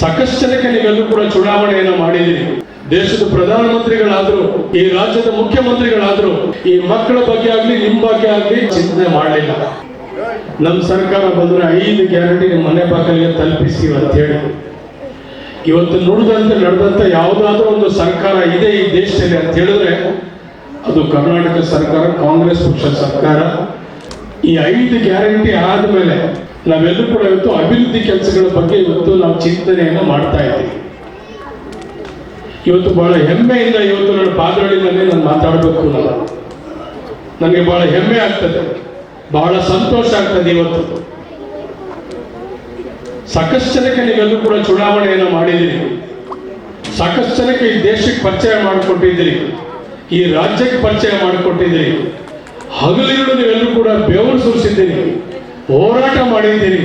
ಸಾಕಷ್ಟು ಜನಕ್ಕೆ ನೀವೆಲ್ಲರೂ ಕೂಡ ಚುನಾವಣೆಯನ್ನು ಮಾಡಿದಿರಿ. ದೇಶದ ಪ್ರಧಾನಮಂತ್ರಿಗಳಾದ್ರು, ಈ ರಾಜ್ಯದ ಮುಖ್ಯಮಂತ್ರಿಗಳಾದ್ರು ಈ ಮಕ್ಕಳ ಬಗ್ಗೆ ಆಗ್ಲಿ ನಿಮ್ಮ ಬಗ್ಗೆ ಆಗ್ಲಿ ಚಿಂತನೆ ಮಾಡಲಿಲ್ಲ. ನಮ್ಮ ಸರ್ಕಾರ ಬಂದ್ರೆ 5 ಗ್ಯಾರಂಟಿ ನಿಮ್ಮ ಮನೆ ಬಾಗಿಲಿಗೆ ತಲುಪಿಸ್ತೀವಿ ಅಂತ ಹೇಳಿ ಇವತ್ತು ನುಡಿದಂತೆ ನಡೆದಂತ ಯಾವುದಾದ್ರೂ ಒಂದು ಸರ್ಕಾರ ಇದೆ ಈ ದೇಶದಲ್ಲಿ ಅಂತ ಹೇಳಿದ್ರೆ ಅದು ಕರ್ನಾಟಕ ಸರ್ಕಾರ, ಕಾಂಗ್ರೆಸ್ ಪಕ್ಷದ ಸರ್ಕಾರ. ಈ 5 ಗ್ಯಾರಂಟಿ ಆದ್ಮೇಲೆ ನಾವೆಲ್ಲರೂ ಕೂಡ ಇವತ್ತು ಅಭಿವೃದ್ಧಿ ಕೆಲಸಗಳ ಬಗ್ಗೆ ಇವತ್ತು ನಾವು ಚಿಂತನೆಯನ್ನು ಮಾಡ್ತಾ ಇದ್ದೀವಿ. ಇವತ್ತು ಬಹಳ ಹೆಮ್ಮೆಯಿಂದ ಇವತ್ತು ನನ್ನ ಪಾದರಳ್ಳಿನಲ್ಲಿ ನಾನು ಮಾತಾಡಬೇಕು. ನನಗೆ ಬಹಳ ಹೆಮ್ಮೆ ಆಗ್ತದೆ, ಬಹಳ ಸಂತೋಷ ಆಗ್ತದೆ. ಇವತ್ತು ಸಾಕಷ್ಟು ಜನಕ್ಕೆ ನೀವೆಲ್ಲರೂ ಕೂಡ ಚುನಾವಣೆಯನ್ನು ಮಾಡಿದಿರಿ. ಸಾಕಷ್ಟು ಜನಕ್ಕೆ ಈ ದೇಶಕ್ಕೆ ಪರಿಚಯ ಮಾಡಿಕೊಟ್ಟಿದ್ದೀರಿ, ಈ ರಾಜ್ಯಕ್ಕೆ ಪರಿಚಯ ಮಾಡಿಕೊಟ್ಟಿದ್ದೀರಿ. ಹಗಲಿರುಳು ನೀವೆಲ್ಲರೂ ಕೂಡ ಬೆವರು ಸುರಿಸಿದ್ದೀರಿ, ಹೋರಾಟ ಮಾಡಿದ್ದೀರಿ,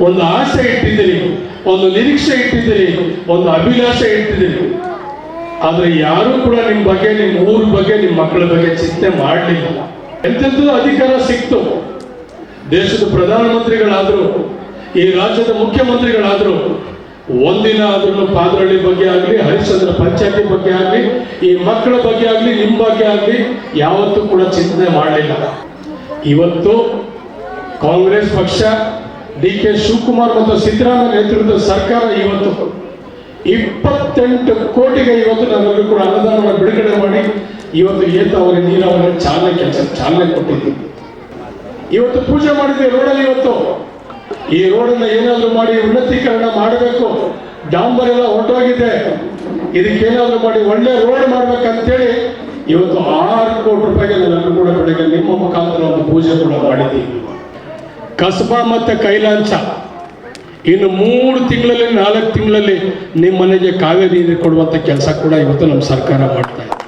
ಒಂದು ಆಸೆ ಇಟ್ಟಿದ್ದೀರಿ, ಒಂದು ನಿರೀಕ್ಷೆ ಇಟ್ಟಿದ್ದೀರಿ, ಒಂದು ಅಭಿಲಾಷೆ ಇಟ್ಟಿದ್ದೀರಿ. ಆದ್ರೆ ಯಾರೂ ಕೂಡ ನಿಮ್ಮ ಬಗ್ಗೆ, ನಿಮ್ಮ ಊರ ಬಗ್ಗೆ, ನಿಮ್ಮ ಮಕ್ಕಳ ಬಗ್ಗೆ ಚಿಂತೆ ಮಾಡಲಿಲ್ಲ. ಎಂತೆಂಥದ್ದು ಅಧಿಕಾರ ಸಿಕ್ತು. ದೇಶದ ಪ್ರಧಾನಮಂತ್ರಿಗಳಾದ್ರು, ಈ ರಾಜ್ಯದ ಮುಖ್ಯಮಂತ್ರಿಗಳಾದ್ರು ಒಂದಿನ ಆದ್ರೂ ಪಾದರಳ್ಳಿ ಬಗ್ಗೆ ಆಗಲಿ, ಹರಿಶ್ಚಂದ್ರ ಪಂಚಾಯತಿ ಬಗ್ಗೆ ಆಗಲಿ, ಈ ಮಕ್ಕಳ ಬಗ್ಗೆ ಆಗಲಿ, ನಿಮ್ಮ ಬಗ್ಗೆ ಆಗಲಿ ಯಾವತ್ತೂ ಕೂಡ ಚಿಂತನೆ ಮಾಡಲಿಲ್ಲ. ಇವತ್ತು ಕಾಂಗ್ರೆಸ್ ಪಕ್ಷ, DK ಶಿವಕುಮಾರ್ ಮತ್ತು ಸಿದ್ದರಾಮಯ್ಯ ನೇತೃತ್ವದ ಸರ್ಕಾರ ಇವತ್ತು 28 ಕೋಟಿಗೆ ಇವತ್ತು ನಾವೆಲ್ಲರೂ ಕೂಡ ಅನುದಾನವನ್ನು ಬಿಡುಗಡೆ ಮಾಡಿ ಇವತ್ತು ಏತಾವರಿ ನೀರಾವರಿ ಚಾಲನೆ ಕೊಟ್ಟಿದ್ದೀವಿ. ಇವತ್ತು ಪೂಜೆ ಮಾಡಿದ್ವಿ ರೋಡಲ್ಲಿ. ಇವತ್ತು ಈ ರೋಡನ್ನು ಏನಾದರೂ ಮಾಡಿ ಉನ್ನತೀಕರಣ ಮಾಡಬೇಕು. ಡಾಂಬರ್ ಎಲ್ಲ ಹೊರಟೋಗಿದೆ, ಇದಕ್ಕೇನಾದರೂ ಮಾಡಿ ಒಳ್ಳೆ ರೋಡ್ ಮಾಡ್ಬೇಕಂತೇಳಿ ಇವತ್ತು 6 ಕೋಟಿ ರೂಪಾಯಿಗೆ ನಾವೆಲ್ಲರೂ ಕೂಡ ಬೆಳಗ್ಗೆ ನಿಮ್ಮ ಮುಖಾಂತರ ಒಂದು ಪೂಜೆ ಕೂಡ ಮಾಡಿದ್ದೀವಿ. ಕಸಬಾ ಮತ್ತು ಕೈಲಾಂಚ ಇನ್ನು 3 ತಿಂಗಳಲ್ಲಿ 4 ತಿಂಗಳಲ್ಲಿ ನಿಮ್ಮ ಮನೆಗೆ ಕಾವೇರಿ ನೀರು ಕೊಡುವಂಥ ಕೆಲಸ ಕೂಡ ಇವತ್ತು ನಮ್ಮ ಸರ್ಕಾರ ಮಾಡ್ತಾ ಇದೆ.